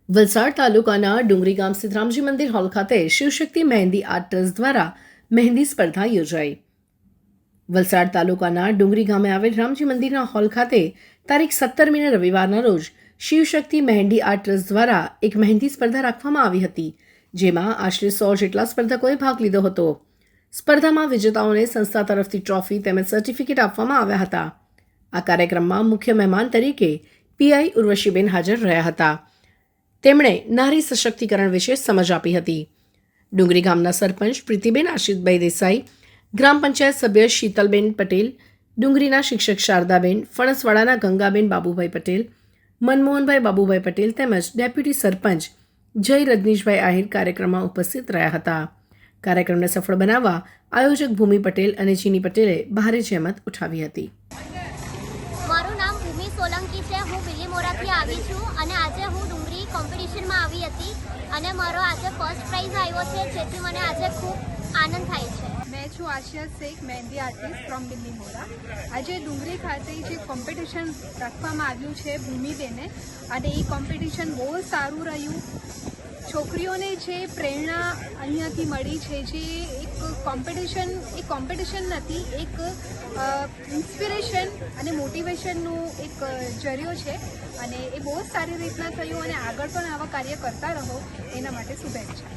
વલસાડ તાલુકાના ડુંગરી ગામ સ્થિત રામજી મંદિર હોલ ખાતે શિવશક્તિ મહેંદી આર્ટ ટ્રસ્ટ દ્વારા મહેંદી સ્પર્ધા યોજાઈ। વલસાડ તાલુકાના ડુંગરી ગામે આવેલ રામજી મંદિરના હોલ ખાતે તારીખ 17 મીને રવિવારના રોજ શિવશક્તિ મહેંદી આર્ટ ટ્રસ્ટ દ્વારા એક મહેંદી સ્પર્ધા રાખવામાં આવી હતી, જેમાં આશરે 100 જેટલા સ્પર્ધકોએ ભાગ લીધો હતો। સ્પર્ધામાં વિજેતાઓને સંસ્થા તરફથી ટ્રોફી તેમજ સર્ટિફિકેટ આપવામાં આવ્યા હતા। આ કાર્યક્રમમાં મુખ્ય મહેમાન તરીકે પીઆઈ ઉર્વશીબેન હાજર રહ્યા હતા। તેમણે નારી સશક્તિકરણ વિશે સમજ આપી હતી। ડુંગરી ગામના સરપંચ પ્રીતિબેન આશિષભાઈ દેસાઈ, ગ્રામ પંચાયત સભ્ય શીતલબેન પટેલ, ડુંગરીના શિક્ષક શારદાબેન, ફણસવાડાના ગંગાબેન બાબુભાઈ પટેલ, મનમોહનભાઈ બાબુભાઈ પટેલ તેમજ ડેપ્યુટી સરપંચ જય રજનીશભાઈ આહિર કાર્યક્રમમાં ઉપસ્થિત રહ્યા હતા। કાર્યક્રમને સફળ બનાવવા આયોજક ભૂમિ પટેલ અને ચીની પટેલે ભારે જહેમત ઉઠાવી હતી। મારું નામ ભૂમિ સોલંકી છે। હું બિલીમોરાથી આવી છું અને આજે હું ડુંગરી કોમ્પિટિશનમાં આવી હતી અને મારો આજે ફર્સ્ટ પ્રાઇઝ આવ્યો છે, જેથી મને આજે ખૂબ આનંદ થાય છે। मैं છું આશિયા શેખ, મહેંદી આર્ટિસ્ટ ફ્રોમ બિલીમોરા। આજે ડુંગરી ખાતે જે કોમ્પિટિશન રાખવામાં આવ્યું છે ભૂમિબેને, અને એ કોમ્પિટિશન બહુ સારું રહ્યું। છોકરીઓને જે પ્રેરણા અહીંયાથી મળી છે, જે એક કોમ્પિટિશન નથી, એક ઇન્સ્પિરેશન અને મોટિવેશનનું એક જરિયો છે, અને એ બહુ જ સારી રીતના થયું અને આગળ પણ આવા કાર્ય કરતા રહો, એના માટે શુભેચ્છા।